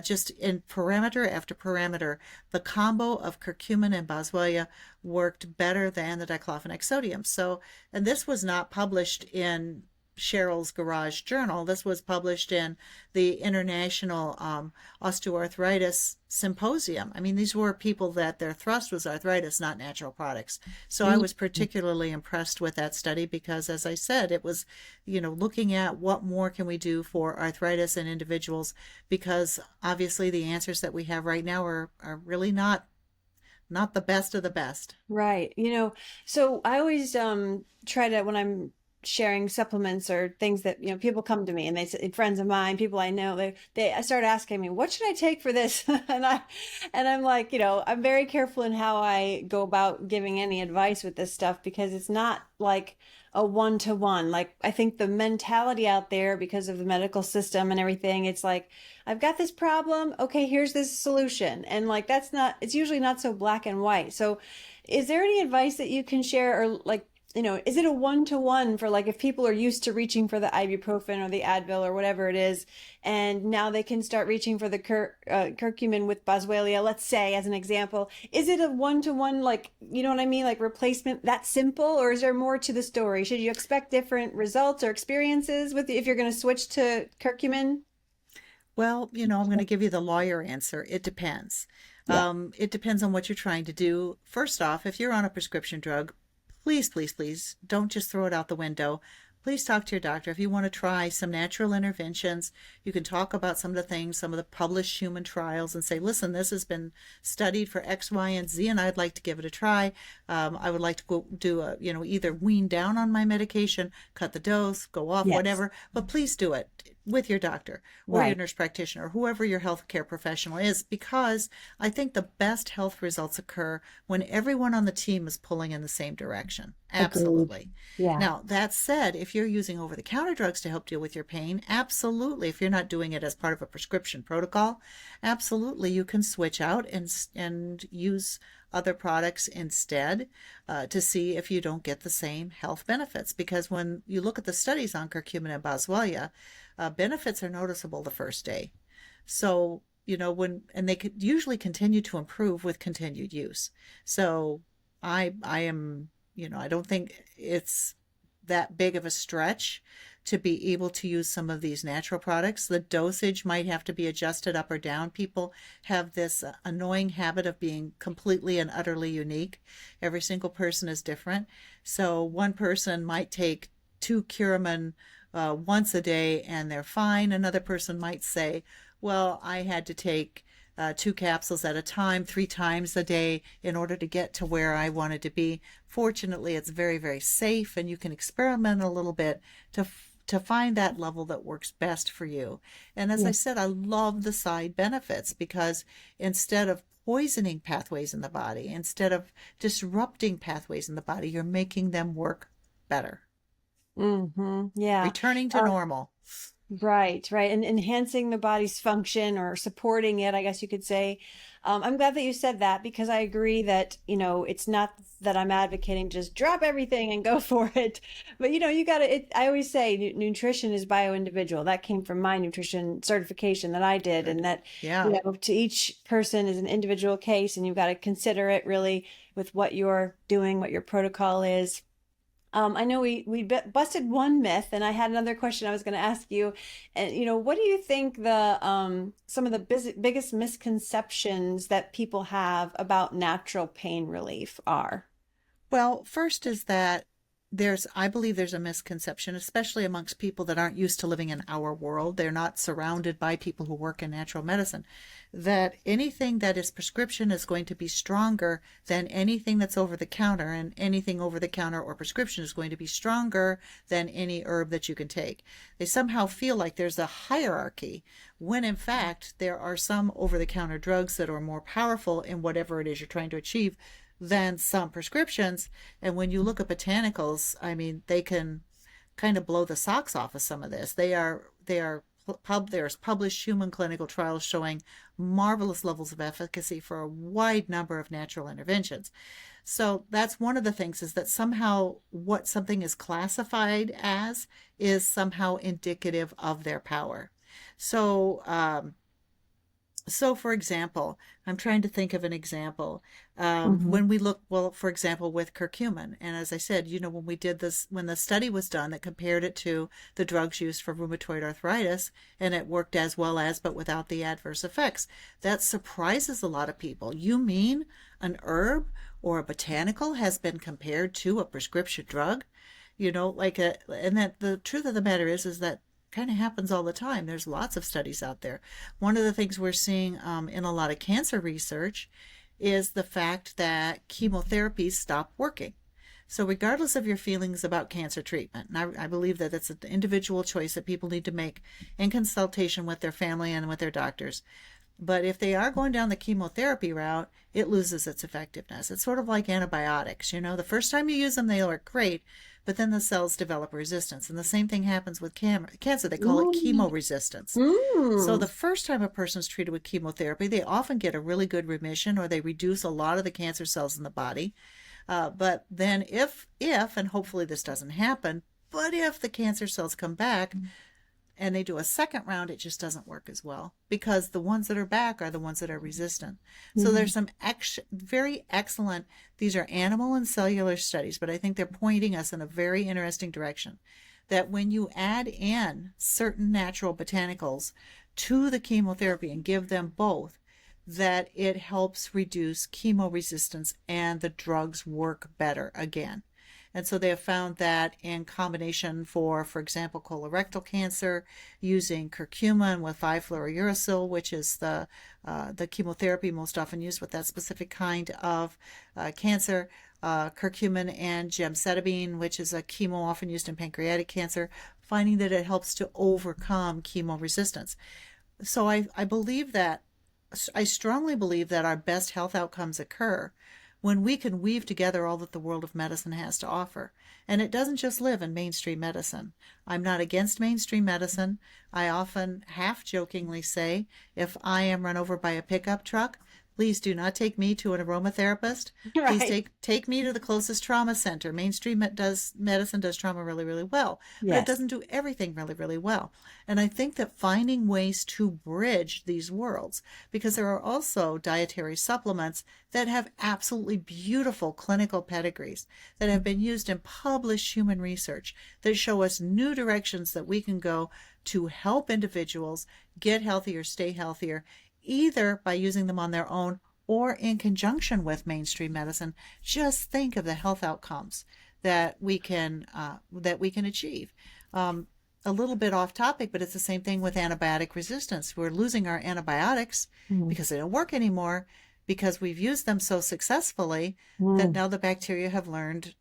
B: just in parameter after parameter. The combo of curcumin and boswellia worked better than the diclofenac sodium. So, and this was not published in Cheryl's Garage Journal. This was published in the International Osteoarthritis Symposium. I mean, these were people that their thrust was arthritis, not natural products. So I
A: it.
B: was particularly impressed with that study because, as I said, it was, looking at what more can we do for arthritis in individuals, because obviously the answers that we have right now are really not the best of the best.
A: Right. So I always try to, when I'm sharing supplements or things that, people come to me and they say, friends of mine, people I know, I start asking me, what should I take for this? And I'm like, I'm very careful in how I go about giving any advice with this stuff, because it's not like a one-to-one. Like, I think the mentality out there, because of the medical system and everything, it's like, I've got this problem. Okay, here's this solution. And like, it's usually not so black and white. So is there any advice that you can share, or like, is it a one-to-one for, like, if people are used to reaching for the ibuprofen or the Advil or whatever it is, and now they can start reaching for the curcumin with boswellia, let's say, as an example, is it a one-to-one, like, you know what I mean? Like, replacement that simple, or is there more to the story? Should you expect different results or experiences if you're going to switch to curcumin?
B: Well, I'm going to give you the lawyer answer. It depends.
A: Yeah.
B: It depends on what you're trying to do. First off, if you're on a prescription drug, please, please, please don't just throw it out the window. Please talk to your doctor. If you want to try some natural interventions, you can talk about some of the things, some of the published human trials, and say, listen, this has been studied for X, Y, and Z, and I'd like to give it a try. I would like to go do either wean down on my medication, cut the dose, go off,
A: Yes.
B: whatever, but please do it with your doctor or your
A: Right.
B: nurse practitioner, whoever your healthcare professional is, because I think the best health results occur when everyone on the team is pulling in the same direction.
A: Agreed.
B: Absolutely.
A: Yeah.
B: Now, that said, if you're using over-the-counter drugs to help deal with your pain, absolutely. If you're not doing it as part of a prescription protocol, absolutely, you can switch out and use other products instead, to see if you don't get the same health benefits. Because when you look at the studies on curcumin and boswellia, benefits are noticeable the first day. So, and they could usually continue to improve with continued use. So I am, I don't think it's that big of a stretch to be able to use some of these natural products. The dosage might have to be adjusted up or down. People have this annoying habit of being completely and utterly unique. Every single person is different. So one person might take 2 Curcumin once a day and they're fine. Another person might say, well, I had to take 2 capsules at a time, 3 times a day in order to get to where I wanted to be. Fortunately, it's very, very safe, and you can experiment a little bit to find that level that works best for you. And as I
A: Yeah.
B: said, I love the side benefits, because instead of poisoning pathways in the body, instead of disrupting pathways in the body, you're making them work better,
A: Mm-hmm. Yeah.
B: returning to normal.
A: Right, right. And enhancing the body's function or supporting it, I guess you could say. I'm glad that you said that because I agree that, it's not that I'm advocating just drop everything and go for it. But, you got to, I always say nutrition is bio-individual. That came from my nutrition certification that I did. And
B: Good.
A: that,
B: Yeah.
A: to each person is an individual case, and you've got to consider it really with what you're doing, what your protocol is. I know we busted one myth, and I had another question I was going to ask you. And what do you think the some of the biggest misconceptions that people have about natural pain relief are?
B: Well, first is that I believe there's a misconception, especially amongst people that aren't used to living in our world. They're not surrounded by people who work in natural medicine, that anything that is prescription is going to be stronger than anything that's over the counter, and anything over the counter or prescription is going to be stronger than any herb that you can take. They somehow feel like there's a hierarchy, when in fact there are some over the counter drugs that are more powerful in whatever it is you're trying to achieve than some prescriptions. And when you look at botanicals, I mean, they can kind of blow the socks off of some of this. There's published human clinical trials showing marvelous levels of efficacy for a wide number of natural interventions. So that's one of the things, is that somehow what something is classified as is somehow indicative of their power. So, for example, I'm trying to think of an example.
A: Hmm.
B: When we look, well, for example, with curcumin, and as I said, when we did this, when the study was done that compared it to the drugs used for rheumatoid arthritis, and it worked as well as, but without the adverse effects, that surprises a lot of people. You mean an herb or a botanical has been compared to a prescription drug? And that the truth of the matter is that kind of happens all the time. There's lots of studies out there. One of the things we're seeing in a lot of cancer research is the fact that chemotherapies stop working. So regardless of your feelings about cancer treatment, and I believe that it's an individual choice that people need to make in consultation with their family and with their doctors. But if they are going down the chemotherapy route, it loses its effectiveness. It's sort of like antibiotics. The first time you use them, they work great, but then the cells develop resistance. And the same thing happens with cancer. They call it chemo resistance. So
A: Mm.
B: the first time a person's treated with chemotherapy, they often get a really good remission, or they reduce a lot of the cancer cells in the body. But then and hopefully this doesn't happen, but if the cancer cells come back, and they do a second round, it just doesn't work as well, because the ones that are back are the ones that are resistant. So
A: Mhm.
B: there's some very excellent, these are animal and cellular studies, but I think they're pointing us in a very interesting direction, that when you add in certain natural botanicals to the chemotherapy and give them both, that it helps reduce chemo resistance and the drugs work better again. And so they have found that in combination for example, colorectal cancer, using curcumin with 5-fluorouracil, which is the chemotherapy most often used with that specific kind of cancer, curcumin and gemcitabine, which is a chemo often used in pancreatic cancer, finding that it helps to overcome chemo resistance. So I strongly believe that our best health outcomes occur when we can weave together all that the world of medicine has to offer. And it doesn't just live in mainstream medicine. I'm not against mainstream medicine. I often half jokingly say, if I am run over by a pickup truck, please do not take me to an aromatherapist. Please
A: Right.
B: take me to the closest trauma center. Mainstream medicine does trauma really, really well, but it
A: Yes.
B: doesn't do everything really, really well. And I think that finding ways to bridge these worlds, because there are also dietary supplements that have absolutely beautiful clinical pedigrees that have been used in published human research that show us new directions that we can go to help individuals get healthier, stay healthier, either by using them on their own or in conjunction with mainstream medicine. Just think of the health outcomes that we can achieve. A little bit off topic, but it's the same thing with antibiotic resistance. We're losing our antibiotics
A: Mm.
B: because they don't work anymore, because we've used them so successfully that
A: Mm.
B: now the bacteria have learned,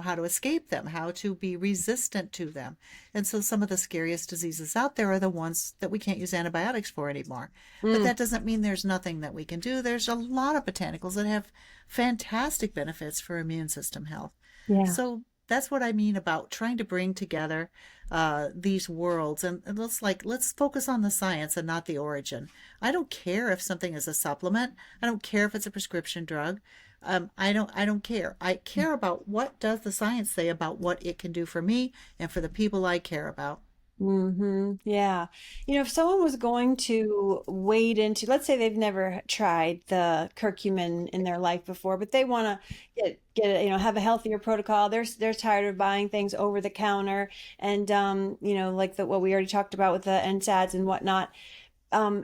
B: how to escape them, how to be resistant to them. And so some of the scariest diseases out there are the ones that we can't use antibiotics for anymore. But
A: Mm.
B: that doesn't mean there's nothing that we can do. There's a lot of botanicals that have fantastic benefits for immune system health.
A: Yeah.
B: So that's what I mean about trying to bring together these worlds, and let's focus on the science and not the origin. I don't care if something is a supplement. I don't care if it's a prescription drug. I don't care. I care about what does the science say about what it can do for me and for the people I care about.
A: Yeah. If someone was going to wade into, let's say they've never tried the curcumin in their life before, but they want to have a healthier protocol. They're tired of buying things over the counter and like what we already talked about with the NSAIDs and whatnot.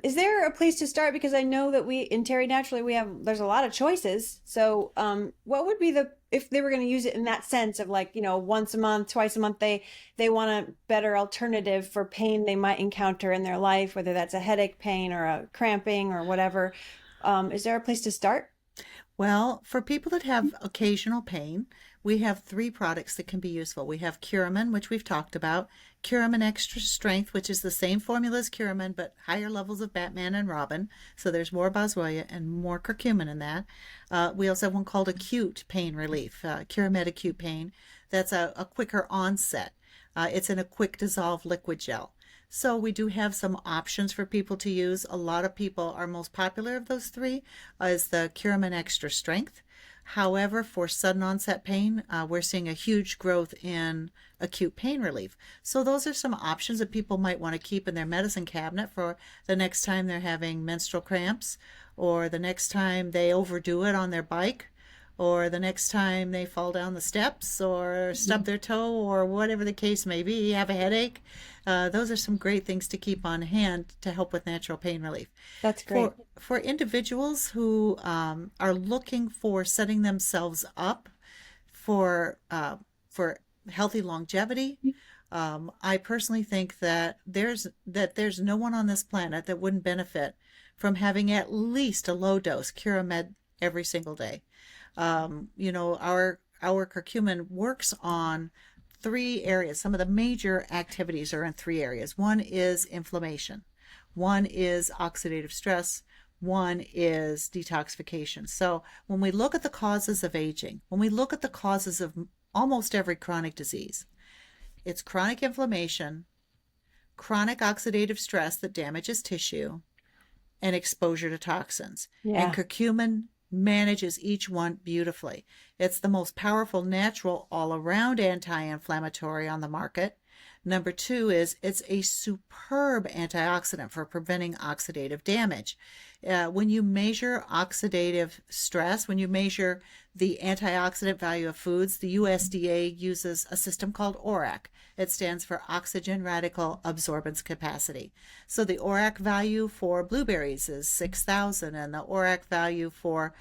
A: Is there a place to start? Because I know that in Terry Naturally there's a lot of choices. So, what would be if they were going to use it in that sense of like, once a month, twice a month, they want a better alternative for pain they might encounter in their life, whether that's a headache pain or a cramping or whatever. Is there a place to start?
B: Well, for people that have occasional pain, we have three products that can be useful. We have Curcumin, which we've talked about, Curcumin Extra Strength, which is the same formula as Curcumin, but higher levels of Batman and Robin. So there's more boswellia and more curcumin in that. We also have one called Acute Pain Relief, Curamed Acute Pain. That's a quicker onset. It's in a quick dissolved liquid gel. So we do have some options for people to use. A lot of people, our most popular of those three is the Curcumin Extra Strength. However, for sudden onset pain, we're seeing a huge growth in acute pain relief. So those are some options that people might want to keep in their medicine cabinet for the next time they're having menstrual cramps, or the next time they overdo it on their bike, or the next time they fall down the steps or stub their toe, or whatever the case may be, have a headache. Those are some great things to keep on hand to help with natural pain relief.
A: That's great.
B: For individuals who are looking for setting themselves up for healthy longevity, I personally think that there's no one on this planet that wouldn't benefit from having at least a low dose Curamed every single day. Our curcumin works on three areas. Some of the major activities are in three areas. One is inflammation, one is oxidative stress, one is detoxification. So when we look at the causes of aging, when we look at the causes of almost every chronic disease, it's chronic inflammation, chronic oxidative stress that damages tissue, and exposure to toxins.
A: Yeah.
B: And curcumin manages each one beautifully. It's the most powerful natural all-around anti-inflammatory on the market. Number two is it's a superb antioxidant for preventing oxidative damage. When you measure oxidative stress, when you measure the antioxidant value of foods, the USDA uses a system called ORAC. It stands for Oxygen Radical Absorbance Capacity. So the ORAC value for blueberries is 6,000, and the ORAC value for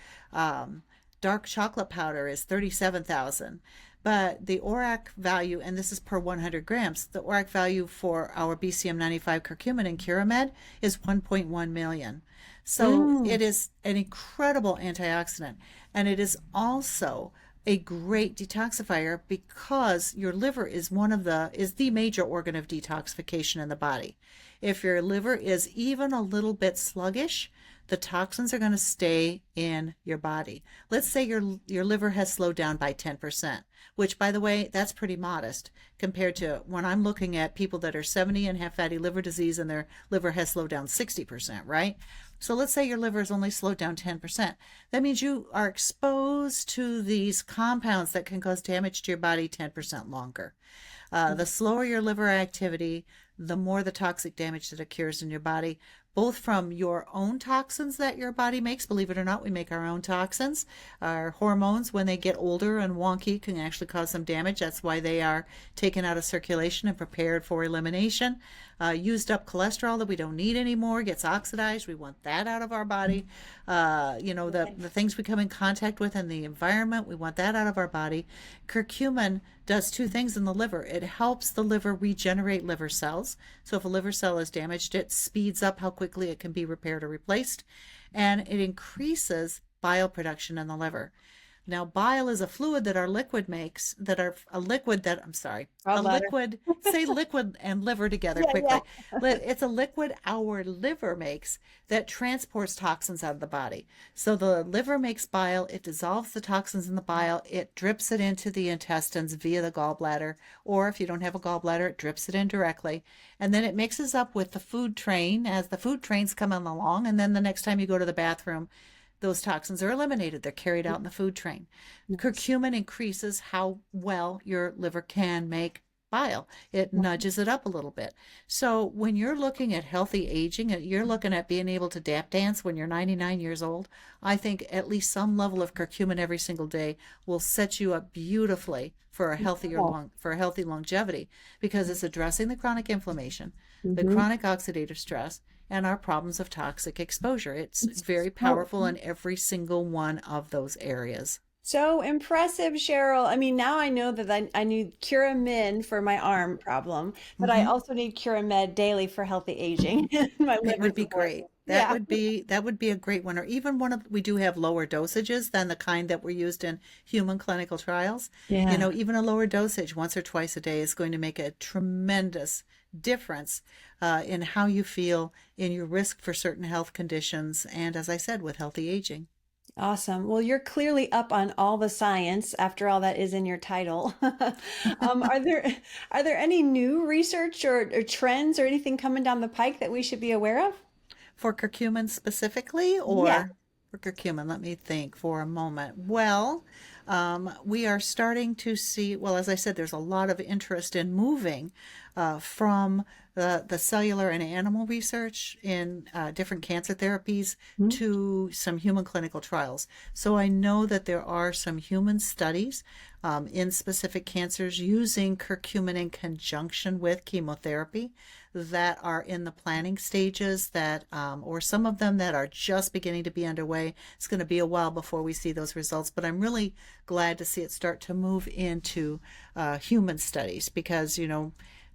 B: dark chocolate powder is 37,000. But the ORAC value, and this is per 100 grams, the ORAC value for our BCM 95 curcumin and Curamed is 1.1 million. So it is an incredible antioxidant, and it is also a great detoxifier because your liver is the major organ of detoxification in the body. If your liver is even a little bit sluggish, the toxins are going to stay in your body. Let's say your liver has slowed down by 10%, which, by the way, that's pretty modest compared to when I'm looking at people that are 70 and have fatty liver disease and their liver has slowed down 60%, right? So let's say your liver is only slowed down 10%. That means you are exposed to these compounds that can cause damage to your body 10% longer. The slower your liver activity, the more the toxic damage that occurs in your body, both from your own toxins that your body makes. Believe it or not, we make our own toxins. Our hormones, when they get older and wonky, can actually cause some damage. That's why they are taken out of circulation and prepared for elimination. Used up cholesterol that we don't need anymore gets oxidized. We want that out of our body. The things we come in contact with in the environment, we want that out of our body. Curcumin does two things in the liver. It helps the liver regenerate liver cells. So if a liver cell is damaged, it speeds up how quickly it can be repaired or replaced. And it increases bile production in the liver. Now, bile is a fluid that our liquid makes, that are a liquid that, I'm sorry, a
A: Gallbladder.
B: liquid, say liquid and liver together
A: Yeah, yeah.
B: quickly. It's a liquid our liver makes that transports toxins out of the body. So the liver makes bile, it dissolves the toxins in the bile, it drips it into the intestines via the gallbladder, or if you don't have a gallbladder, it drips it in directly. And then it mixes up with the food train as the food train's coming along. And then the next time you go to the bathroom, those toxins are eliminated. They're carried out in the food train.
A: Nice.
B: Curcumin increases how well your liver can make bile. It nudges it up a little bit. So when you're looking at healthy aging, you're looking at being able to tap dance when you're 99 years old. I think at least some level of curcumin every single day will set you up beautifully for a
A: Oh.
B: healthy longevity, because it's addressing the chronic inflammation, the
A: Mm-hmm.
B: chronic oxidative stress, and our problems of toxic exposure. It's very
A: So,
B: powerful in every single one of those areas.
A: so impressive, Cheryl. I mean, now I know that I need Curamin for my arm problem, but I
B: Hmm.
A: also need Curamed daily for healthy aging. My
B: It would
A: liver's
B: be
A: important.
B: great.
A: Yeah.
B: That would be a great one. Or even one of, we do have lower dosages than the kind that were used in human clinical trials. You
A: Yeah.
B: know, even a lower dosage once or twice a day is going to make a tremendous difference in how you feel, in your risk for certain health conditions, and as I said, with healthy aging.
A: Awesome. Well, you're clearly up on all the science after all that is in your title. Are there any new research or trends or anything coming down the pike that we should be aware of?
B: For curcumin specifically,
A: Yeah.
B: or for curcumin, let me think for a moment. Well, we are starting to see, well, as I said, there's a lot of interest in moving from the cellular and animal research in different cancer therapies
A: Mhm.
B: to some human clinical trials. So I know that there are some human studies in specific cancers using curcumin in conjunction with chemotherapy that are in the planning stages, that or some of them that are just beginning to be underway. It's going to be a while before we see those results, but I'm really glad to see it start to move into human studies, because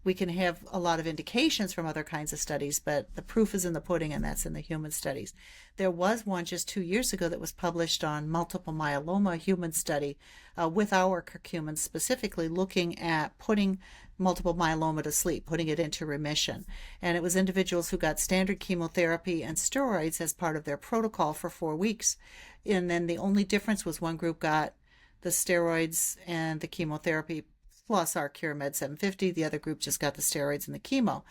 B: we can have a lot of indications from other kinds of studies, but the proof is in the pudding, and that's in the human studies. There was one just 2 years ago that was published on multiple myeloma, human study with our curcumin, specifically looking at putting multiple myeloma to sleep, putting it into remission. And it was individuals who got standard chemotherapy and steroids as part of their protocol for 4 weeks. And then the only difference was one group got the steroids and the chemotherapy plus our Curamed 750. The other group just got the steroids and the chemo.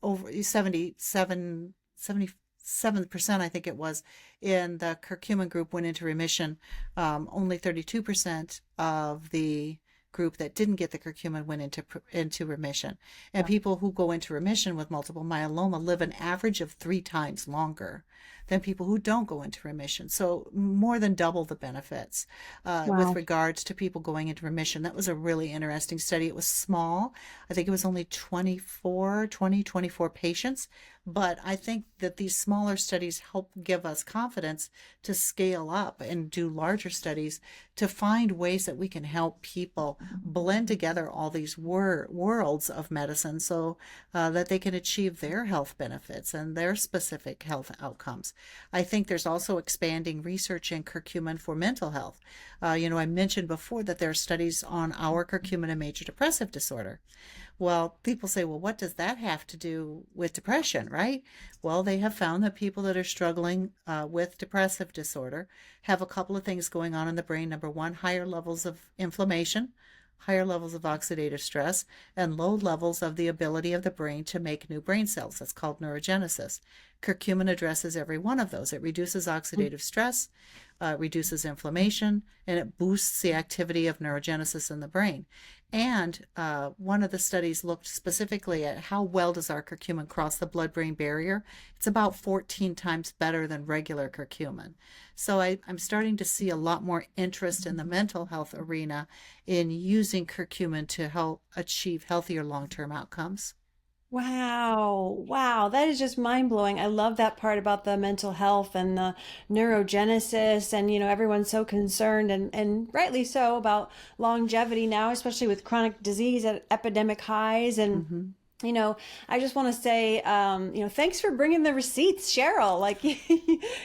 B: Over 77%, I think it was, in the curcumin group went into remission. Only 32% of the group that didn't get the curcumin went into remission. And people who go into remission with multiple myeloma live an average of 3 times longer than people who don't go into remission. So more than double the benefits with
A: Wow.
B: regards to people going into remission. That was a really interesting study. It was small. I think it was only 24 patients. But I think that these smaller studies help give us confidence to scale up and do larger studies to find ways that we can help people blend together all these worlds of medicine, so that they can achieve their health benefits and their specific health outcomes. I think there's also expanding research in curcumin for mental health. I mentioned before that there are studies on our curcumin in major depressive disorder. Well, people say, well, what does that have to do with depression, right? Well, they have found that people that are struggling with depressive disorder have a couple of things going on in the brain. Number one, higher levels of inflammation, higher levels of oxidative stress, and low levels of the ability of the brain to make new brain cells. That's called neurogenesis. Curcumin addresses every one of those. It reduces oxidative stress, reduces inflammation, and it boosts the activity of neurogenesis in the brain. And one of the studies looked specifically at how well does our curcumin cross the blood-brain barrier. It's about 14 times better than regular curcumin. So I'm starting to see a lot more interest in the mental health arena in using curcumin to help achieve healthier long-term outcomes.
A: Wow. Wow. That is just mind blowing. I love that part about the mental health and the neurogenesis. And, everyone's so concerned and rightly so about longevity now, especially with chronic disease at epidemic highs. And
B: Mm-hmm.
A: I just want to say, thanks for bringing the receipts, Cheryl. Like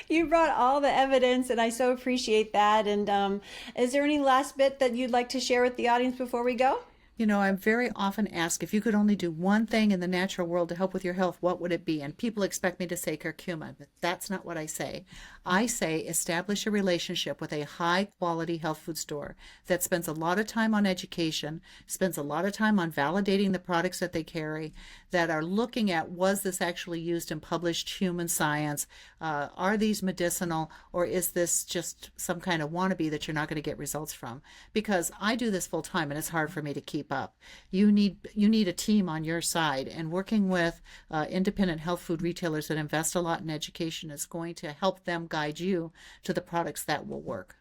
A: you brought all the evidence, and I so appreciate that. And is there any last bit that you'd like to share with the audience before we go?
B: I'm very often asked if you could only do one thing in the natural world to help with your health, what would it be? And people expect me to say curcumin, but that's not what I say. I say establish a relationship with a high quality health food store that spends a lot of time on education, spends a lot of time on validating the products that they carry, that are looking at, was this actually used in published human science? Are these medicinal, or is this just some kind of wannabe that you're not going to get results from? Because I do this full time and it's hard for me to keep up. You need a team on your side, and working with independent health food retailers that invest a lot in education is going to help them guide you to the products that will work.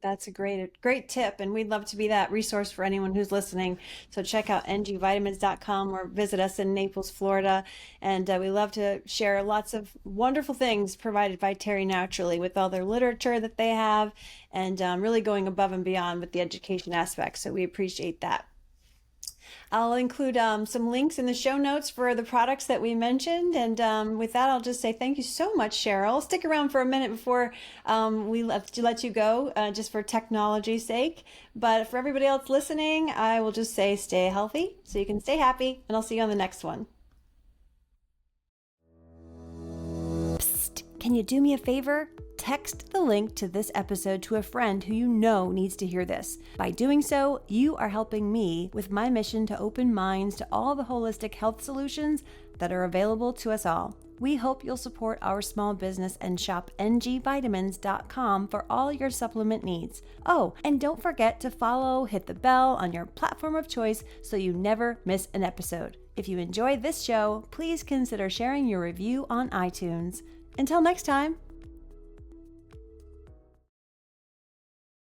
A: That's a great tip, and we'd love to be that resource for anyone who's listening. So check out ngvitamins.com or visit us in Naples, Florida, and we love to share lots of wonderful things provided by Terry Naturally with all their literature that they have, and really going above and beyond with the education aspect. So we appreciate that. I'll include some links in the show notes for the products that we mentioned. And with that, I'll just say thank you so much, Cheryl. Stick around for a minute before we let you go, just for technology's sake. But for everybody else listening, I will just say stay healthy so you can stay happy. And I'll see you on the next one. Psst, can you do me a favor? Text the link to this episode to a friend who you know needs to hear this. By doing so, you are helping me with my mission to open minds to all the holistic health solutions that are available to us all. We hope you'll support our small business and shop ngvitamins.com for all your supplement needs. Oh, and don't forget to hit the bell on your platform of choice so you never miss an episode. If you enjoyed this show, please consider sharing your review on iTunes. Until next time.